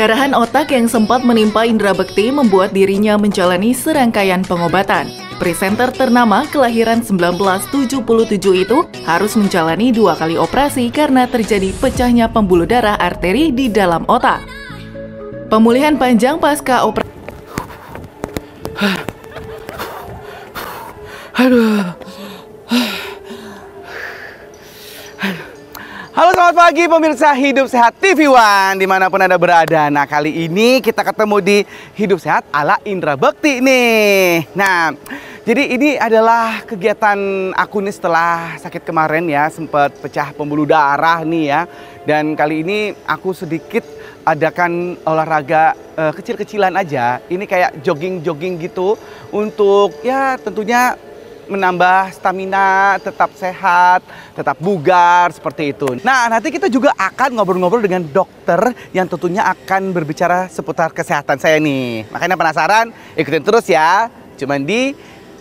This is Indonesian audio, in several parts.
Perdarahan otak yang sempat menimpa Indra Bekti membuat dirinya menjalani serangkaian pengobatan. Presenter ternama kelahiran 1977 itu harus menjalani 2 kali operasi karena terjadi pecahnya pembuluh darah arteri di dalam otak. Pemulihan panjang pasca operasi. Halo, selamat pagi pemirsa Hidup Sehat TV One dimanapun Anda berada. Nah, kali ini kita ketemu di Hidup Sehat ala Indra Bekti nih. Nah, jadi ini adalah kegiatan aku nih setelah sakit kemarin ya, sempat pecah pembuluh darah nih ya. Dan kali ini aku sedikit adakan olahraga kecil-kecilan aja. Ini kayak jogging-jogging gitu untuk ya tentunya menambah stamina, tetap sehat, tetap bugar, seperti itu. Nah, nanti kita juga akan ngobrol-ngobrol dengan dokter yang tentunya akan berbicara seputar kesehatan saya nih. Makanya penasaran? Ikutin terus ya. Cuman di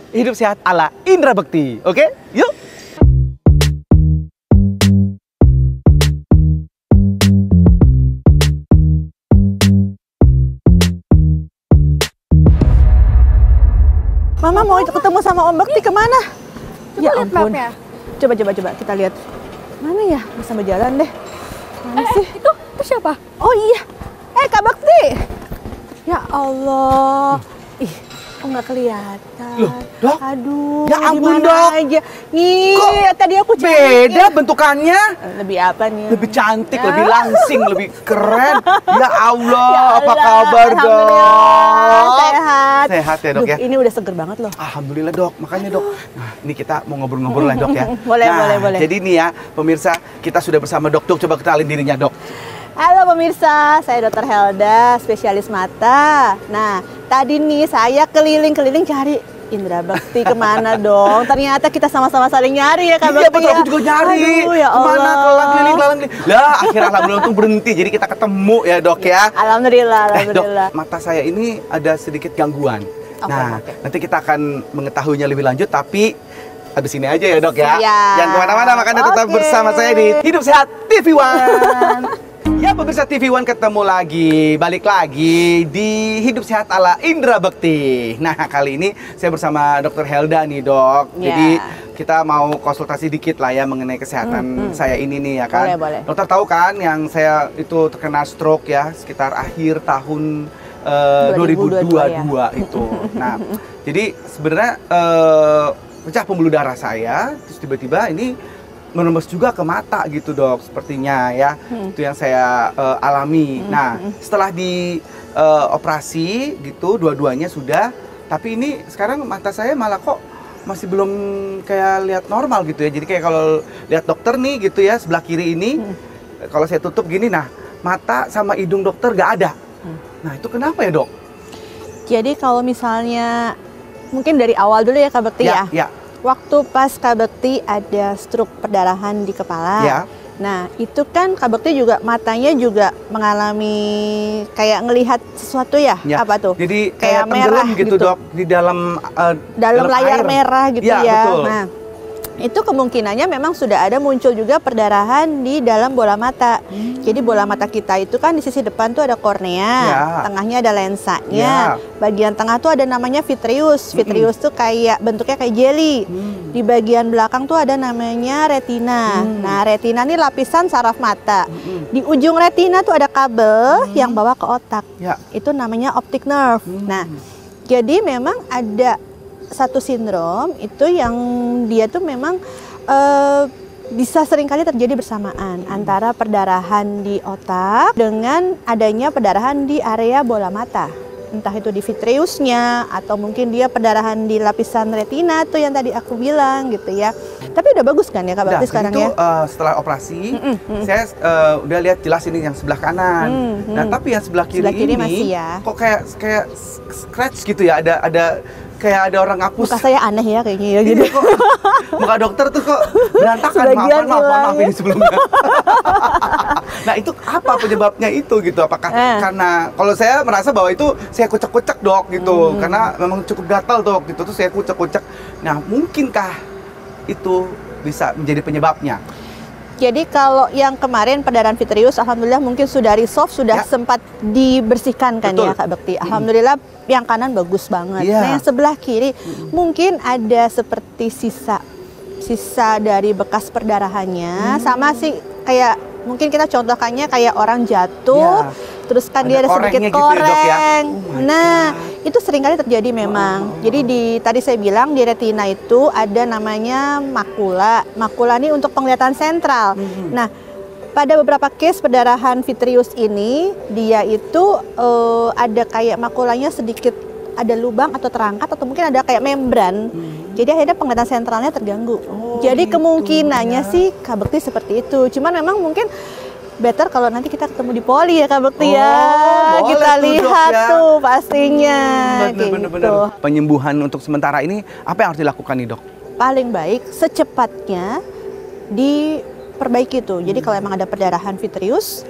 Hidup Sehat ala Indra Bekti. Oke? Yuk! Mama mau ketemu sama Om Bekti kemana? Ya ampun. Coba kita lihat. Mana ya? Bisa berjalan deh. Mana sih? Itu siapa? Oh iya. Kak Bekti. Ya Allah. Ih, kok nggak kelihatan? Loh, Dok? Aduh. Ya ampun, gimana Dok. aja. Ih, Kok tadi aku beda bentukannya? Lebih apa nih? Lebih cantik, Ya. lebih langsing, lebih keren. Ya Allah, Ya apa Allah, kabar, Dok? Alhamdulillah, sehat. Sehat ya, Dok ya? Ini udah seger banget loh. Alhamdulillah, Dok. Makanya, Dok. Nah, ini kita mau ngobrol-ngobrol lah, Dok ya. Boleh. Jadi nih ya, pemirsa, kita sudah bersama Dok. Coba kenalin dirinya, Dok. Halo pemirsa, saya Dr. Helda, spesialis mata. Nah, tadi nih saya keliling-keliling cari Indra Bekti kemana dong. Ternyata kita sama-sama saling nyari ya Kak Bekti. Iya, betul. Aku juga nyari. Aduh, ya Allah. Kemana keliling. Lah, akhirnya alhamdulillah untung berhenti. Jadi kita ketemu ya, Dok ya. Alhamdulillah. Dok, mata saya ini ada sedikit gangguan. Oke. Nanti kita akan mengetahuinya lebih lanjut, tapi habis ini aja ya, Dok ya. Siap. Jangan kemana-mana, makanya tetap bersama saya di Hidup Sehat TV One. Ya, pemirsa TV One, ketemu lagi, balik lagi di Hidup Sehat ala Indra Bekti. Nah, kali ini saya bersama Dr. Helda nih, Dok. Jadi kita mau konsultasi dikit lah ya mengenai kesehatan saya ini nih ya kan. Boleh. Dokter tahu kan yang saya itu terkena stroke ya sekitar akhir tahun 2022 itu. Nah, jadi sebenarnya pecah pembuluh darah saya, terus tiba-tiba ini menembus juga ke mata gitu, Dok, sepertinya ya. Itu yang saya alami. Nah, setelah di operasi gitu, dua-duanya sudah, tapi ini sekarang mata saya malah kok masih belum kayak lihat normal gitu ya. Jadi kayak kalau lihat dokter nih gitu ya, sebelah kiri ini, kalau saya tutup gini, nah mata sama hidung dokter gak ada. Nah, itu kenapa ya, Dok? Jadi kalau misalnya, mungkin dari awal dulu ya Kak Bekti ya. Waktu pas Kak Bekti ada stroke perdarahan di kepala. Ya. Nah, itu kan Kak Bekti juga matanya juga mengalami kayak ngelihat sesuatu ya? Apa tuh? Jadi kayak merah gitu, Dok, di dalam layar air. merah gitu ya. Betul. Nah, itu kemungkinannya memang sudah ada muncul juga perdarahan di dalam bola mata. Jadi bola mata kita itu kan di sisi depan tuh ada kornea, tengahnya ada lensanya, bagian tengah tuh ada namanya vitreous. Vitreous tuh kayak bentuknya kayak jelly. Di bagian belakang tuh ada namanya retina. Nah, retina ini lapisan saraf mata. Di ujung retina tuh ada kabel yang bawa ke otak. Itu namanya optic nerve. Nah, jadi memang ada satu sindrom itu yang dia tuh memang bisa seringkali terjadi bersamaan antara perdarahan di otak dengan adanya perdarahan di area bola mata. Entah itu di vitreusnya atau mungkin dia perdarahan di lapisan retina tuh yang tadi aku bilang gitu ya. Tapi udah bagus kan ya Kak Bekti sekarang itu, ya? Setelah operasi, saya udah lihat jelas ini yang sebelah kanan. Nah, tapi yang sebelah kiri ini masih ya. kok kayak scratch gitu ya, ada kayak ada orang ngapus. Muka saya aneh ya kayaknya ya gitu. Kok, muka dokter tuh kok berantakan. Maaf ini sebelumnya. Nah, itu apa penyebabnya itu gitu? Apakah karena kalau saya merasa bahwa itu saya kucek-kucek, Dok, gitu. Karena memang cukup gatal, Dok, gitu. Terus saya kucek-kucek. Nah, mungkinkah itu bisa menjadi penyebabnya? Jadi kalau yang kemarin perdarahan vitreous, alhamdulillah mungkin sudah resolve, sudah sempat dibersihkan kan ya Kak Bekti. Alhamdulillah yang kanan bagus banget. Nah yang sebelah kiri mungkin ada seperti sisa dari bekas perdarahannya, sama sih kayak mungkin kita contohkannya kayak orang jatuh, terus kan dia ada sedikit koreng. Gitu ya, nah itu seringkali terjadi memang. Jadi tadi saya bilang di retina itu ada namanya makula. Makula ini untuk penglihatan sentral. Nah, pada beberapa case perdarahan vitreous ini dia itu ada kayak makulanya sedikit ada lubang atau terangkat atau mungkin ada kayak membran. Jadi akhirnya penglihatan sentralnya terganggu. Jadi kemungkinannya sih Kak Bekti seperti itu. Cuman memang mungkin better kalau nanti kita ketemu di poli ya Kak Bekti ya. Kita lihat tuh pastinya. Bener. Penyembuhan untuk sementara ini apa yang harus dilakukan nih dok? Paling baik secepatnya diperbaiki tuh. Jadi kalau emang ada perdarahan vitreous,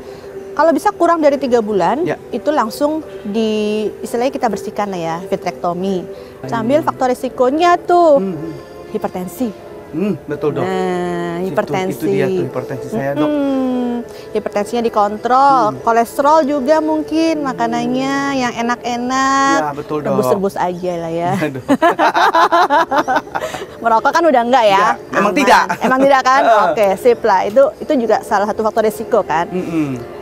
kalau bisa kurang dari 3 bulan, itu langsung istilahnya kita bersihkan lah ya, vitrektomi. Sambil faktor risikonya tuh hipertensi. Betul dok. Nah, hipertensi. Itu dia tuh hipertensi saya dok. Hipertensinya dikontrol, kolesterol juga mungkin makanannya yang enak-enak. Ya betul dok. Rebus-rebus aja lah ya. Merokok kan udah enggak ya? Emang tidak. Emang tidak kan? Oke, sip lah. Itu juga salah satu faktor risiko kan.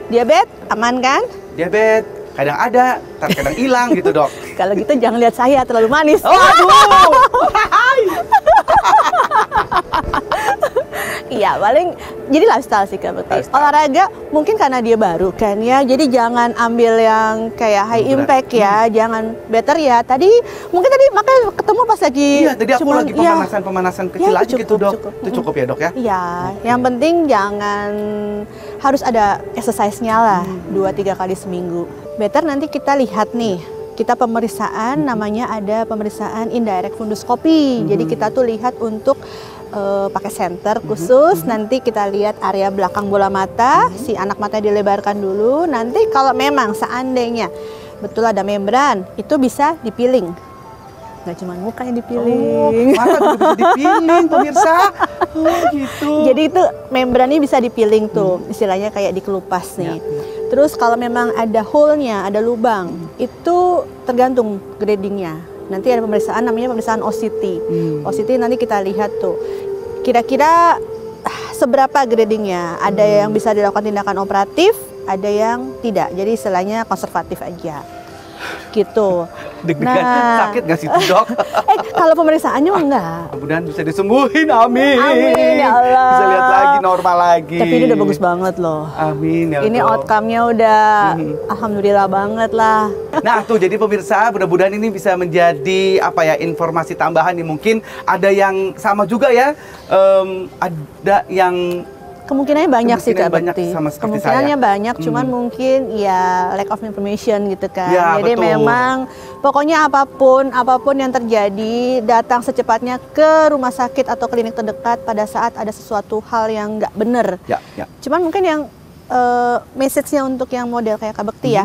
Diabetes aman kan? Diabetes kadang ada, kadang hilang gitu dok. Kalau gitu jangan lihat saya terlalu manis. Aduh. Iya, paling jadi lifestyle sih Kak Bekti. Olahraga mungkin karena dia baru kan ya, jadi jangan ambil yang kayak high impact ya, jangan better ya. Mungkin tadi makanya ketemu pas lagi. Iya, tadi aku lagi pemanasan kecil aja gitu dok. Itu cukup ya dok ya? Iya, yang penting jangan harus ada exercise-nya lah 2-3 kali seminggu. Better nanti kita lihat nih. Kita pemeriksaan namanya ada pemeriksaan indirect funduskopi. Jadi kita tuh lihat untuk pakai senter khusus, nanti kita lihat area belakang bola mata, si anak mata dilebarkan dulu. Nanti kalau memang seandainya betul ada membran, itu bisa dipiling. Nggak cuma muka yang dipiling. Mata juga bisa dipiling pemirsa. Gitu. Jadi itu membrannya bisa dipiling tuh, istilahnya kayak dikelupas nih. Terus kalau memang ada hole-nya, ada lubang, itu tergantung gradingnya. Nanti ada pemeriksaan namanya pemeriksaan OCT. OCT nanti kita lihat tuh, kira-kira seberapa gradingnya. Ada yang bisa dilakukan tindakan operatif, ada yang tidak. Jadi istilahnya konservatif aja. Gitu. Deg-degan sakit nggak sih dok? Kalau pemeriksaannya enggak. Mudah-mudahan bisa disembuhin, amin. Amin ya Allah. Bisa lihat lagi, normal lagi. Tapi ini udah bagus banget loh. Amin ya Allah. Ini outcome-nya udah alhamdulillah banget lah. Nah tuh jadi pemirsa, mudah-mudahan ini bisa menjadi informasi tambahan nih. Mungkin ada yang sama juga ya, ada yang kemungkinannya banyak sih Kak Bekti. Kemungkinannya banyak, cuman mungkin ya lack of information gitu kan. Ya, jadi memang pokoknya apapun yang terjadi, datang secepatnya ke rumah sakit atau klinik terdekat pada saat ada sesuatu hal yang nggak bener. Cuman mungkin yang message-nya untuk yang model kayak Kak Bekti ya,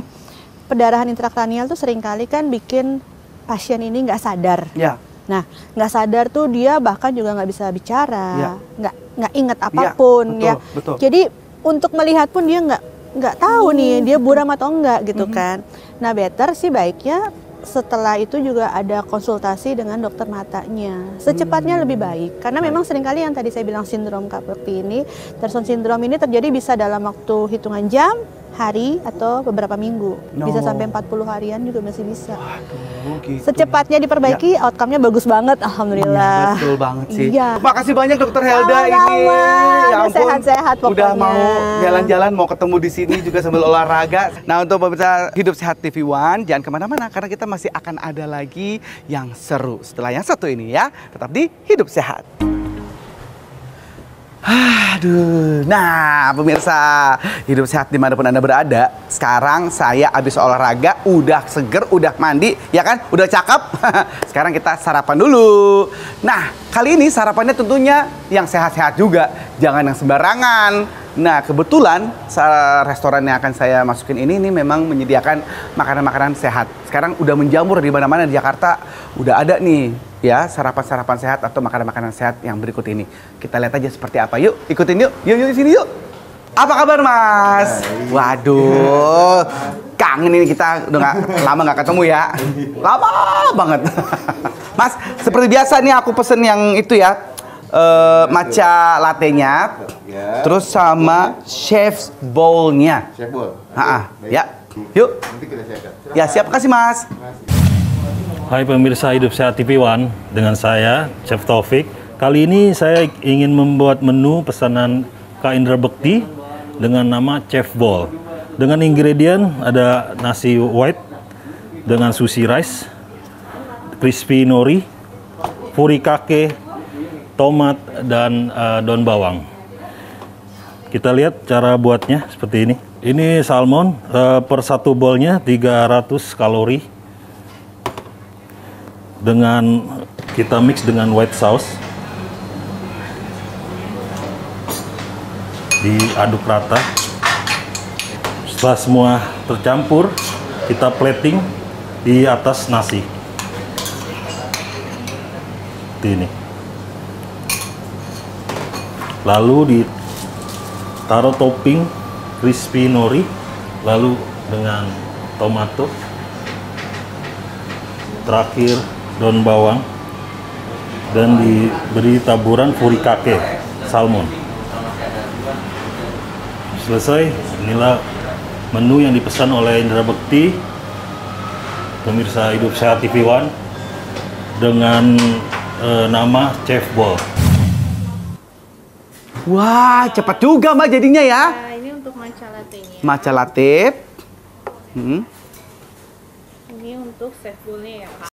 perdarahan intrakranial tuh seringkali kan bikin pasien ini nggak sadar. Nah, nggak sadar tuh dia bahkan juga nggak bisa bicara, nggak inget apapun betul. Jadi untuk melihat pun dia nggak tahu nih dia buram atau enggak gitu kan. Nah, better sih baiknya setelah itu juga ada konsultasi dengan dokter matanya. Secepatnya lebih baik. Karena memang seringkali yang tadi saya bilang sindrom Kak Bekti ini, Terson syndrome ini terjadi bisa dalam waktu hitungan jam, hari, atau beberapa minggu. Bisa sampai 40 harian juga masih bisa. Waduh, gitu. Secepatnya diperbaiki, outcome-nya bagus banget, alhamdulillah. Betul banget sih. Makasih banyak Dokter Helda ini. Ya ampun, sehat-sehat pokoknya. Udah mau jalan-jalan, mau ketemu di sini juga sambil olahraga. Nah, untuk pemirsa Hidup Sehat TV One, jangan kemana-mana karena kita masih akan ada lagi yang seru setelah yang satu ini ya. Tetap di Hidup Sehat. Aduh, nah pemirsa Hidup Sehat dimanapun Anda berada. Sekarang saya habis olahraga, udah seger, udah mandi, ya kan? Udah cakep. Sekarang kita sarapan dulu. Nah, kali ini sarapannya tentunya yang sehat-sehat juga. Jangan yang sembarangan. Nah, kebetulan restoran yang akan saya masukin ini memang menyediakan makanan-makanan sehat. Sekarang udah menjamur di mana-mana di Jakarta. Udah ada nih ya sarapan-sarapan sehat atau makanan-makanan sehat yang berikut ini. Kita lihat aja seperti apa. Yuk, ikutin yuk. Yuk di sini yuk. Apa kabar, Mas? Waduh, kangen ini kita udah lama nggak ketemu ya. Lama banget. Mas, seperti biasa nih aku pesen yang itu ya, matcha latte-nya, terus sama chef's bowl-nya. Chef bowl. Ya, yuk. Nanti kita siapkan. Ya, siap. Kasih, Mas. Hai pemirsa Hidup Sehat TV One, dengan saya Chef Taufik. Kali ini saya ingin membuat menu pesanan Kak Indra Bekti dengan nama Chef Bowl. Dengan ingredient ada nasi white dengan sushi rice, crispy nori, furikake, tomat, dan daun bawang. Kita lihat cara buatnya seperti ini. Ini salmon, per satu bowlnya 300 kalori. Dengan kita mix dengan white sauce. Diaduk rata. Setelah semua tercampur, kita plating di atas nasi. Seperti ini. Lalu ditaruh topping crispy nori, lalu dengan tomato, terakhir daun bawang, dan diberi taburan furikake salmon. Selesai, inilah menu yang dipesan oleh Indra Bekti, pemirsa Hidup Sehat TV One, dengan nama Chef Bowl. Wah, cepat juga Mbak jadinya ya. Nah, ini untuk matcha latte-nya. Matcha latte. Ini untuk chef bowl-nya ya, Kak.